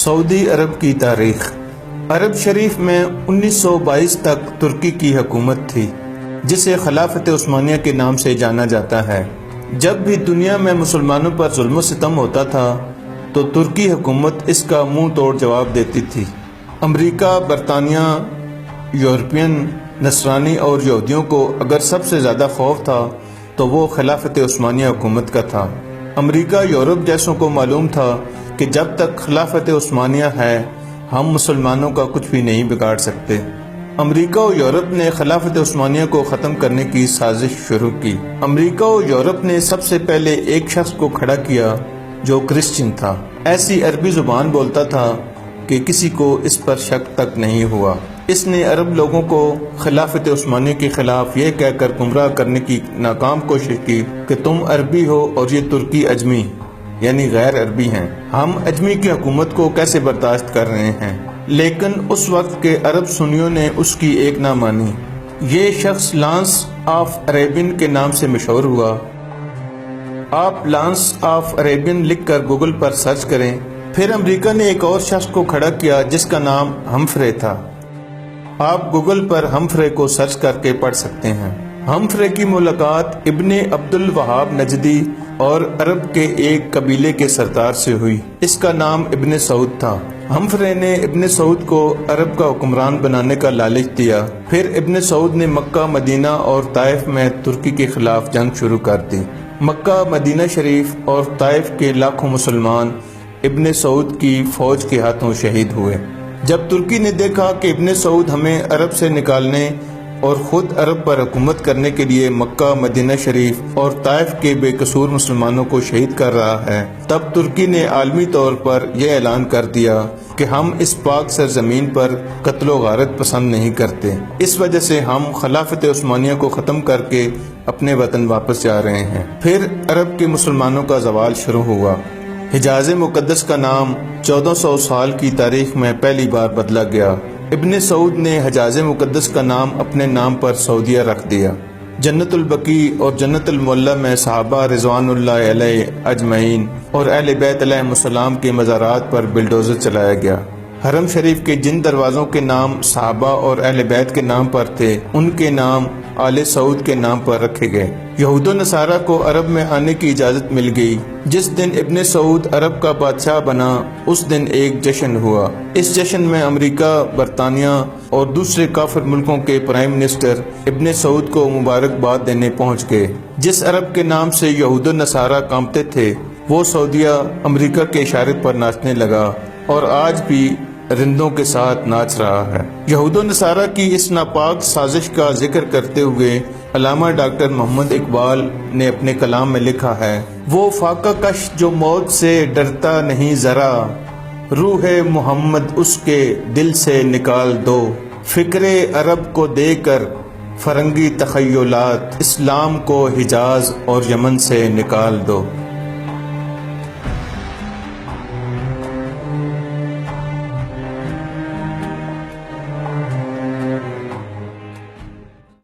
سعودی عرب کی تاریخ۔ عرب شریف میں 1922 تک ترکی کی حکومت تھی، جسے خلافت عثمانیہ کے نام سے جانا جاتا ہے۔ جب بھی دنیا میں مسلمانوں پر ظلم و ستم ہوتا تھا تو ترکی حکومت اس کا منہ توڑ جواب دیتی تھی۔ امریکہ، برطانیہ، یورپین، نصرانی اور یہودیوں کو اگر سب سے زیادہ خوف تھا تو وہ خلافت عثمانیہ حکومت کا تھا۔ امریکہ یورپ جیسوں کو معلوم تھا کہ جب تک خلافت عثمانیہ ہے ہم مسلمانوں کا کچھ بھی نہیں بگاڑ سکتے۔ امریکہ و یورپ نے خلافت عثمانیہ کو ختم کرنے کی سازش شروع کی۔ امریکہ و یورپ نے سب سے پہلے ایک شخص کو کھڑا کیا جو کرسچن تھا، ایسی عربی زبان بولتا تھا کہ کسی کو اس پر شک تک نہیں ہوا۔ اس نے عرب لوگوں کو خلافت عثمانیہ کے خلاف یہ کہہ کر گمراہ کرنے کی ناکام کوشش کی کہ تم عربی ہو اور یہ ترکی اجمی یعنی غیر عربی ہیں، ہم اجمی کی حکومت کو کیسے برداشت کر رہے ہیں۔ لیکن اس وقت کے عرب سنیوں نے اس کی ایک نہ مانی۔ یہ شخص لانس آف عریبین کے نام سے مشہور ہوا۔ آپ لانس آف عریبین لکھ کر گوگل پر سرچ کریں۔ پھر امریکہ نے ایک اور شخص کو کھڑا کیا جس کا نام ہمفرے تھا۔ آپ گوگل پر ہمفرے کو سرچ کر کے پڑھ سکتے ہیں۔ ہمفرے کی ملاقات ابن عبد الوہاب نجدی اور عرب کے ایک قبیلے کے سردار سے ہوئی۔ اس کا نام ابن سعود تھا۔ ہمفرے نے ابن سعود کو عرب کا حکمران بنانے کا لالچ دیا۔ پھر ابن سعود نے مکہ، مدینہ اور طائف میں ترکی کے خلاف جنگ شروع کر دی۔ مکہ، مدینہ شریف اور طائف کے لاکھوں مسلمان ابن سعود کی فوج کے ہاتھوں شہید ہوئے۔ جب ترکی نے دیکھا کہ ابن سعود ہمیں عرب سے نکالنے اور خود عرب پر حکومت کرنے کے لیے مکہ، مدینہ شریف اور طائف کے بے قصور مسلمانوں کو شہید کر رہا ہے، تب ترکی نے عالمی طور پر یہ اعلان کر دیا کہ ہم اس پاک سرزمین پر قتل و غارت پسند نہیں کرتے۔ اس وجہ سے ہم خلافت عثمانیہ کو ختم کر کے اپنے وطن واپس جا رہے ہیں۔ پھر عرب کے مسلمانوں کا زوال شروع ہوا۔ حجاز مقدس کا نام 1400 سال کی تاریخ میں پہلی بار بدلا گیا۔ ابن سعود نے حجاز مقدس کا نام اپنے نام پر سعودیہ رکھ دیا۔ جنت البقیع اور جنت المعلی میں صحابہ رضوان اللہ علیہ اجمعین اور اہل بیت علیہم السلام کے مزارات پر بلڈوزر چلایا گیا۔ حرم شریف کے جن دروازوں کے نام صحابہ اور اہل بیت کے نام پر تھے ان کے نام آل سعود کے نام پر رکھے گئے۔ یہود و نصارہ کو عرب میں آنے کی اجازت مل گئی۔ جس دن ابن سعود عرب کا بادشاہ بنا اس دن ایک جشن ہوا۔ اس جشن میں امریکہ، برطانیہ اور دوسرے کافر ملکوں کے پرائم منسٹر ابن سعود کو مبارکباد دینے پہنچ گئے۔ جس عرب کے نام سے یہود و نصارہ کانپتے تھے وہ سعودیہ امریکہ کے اشارے پر ناچنے لگا اور آج بھی رندوں کے ساتھ ناچ رہا ہے۔ یہود و نصارہ کی اس ناپاک سازش کا ذکر کرتے ہوئے علامہ ڈاکٹر محمد اقبال نے اپنے کلام میں لکھا ہے، وہ فاقہ کش جو موت سے ڈرتا نہیں ذرا، روح محمد اس کے دل سے نکال دو، فکر عرب کو دے کر فرنگی تخیلات، اسلام کو حجاز اور یمن سے نکال دو۔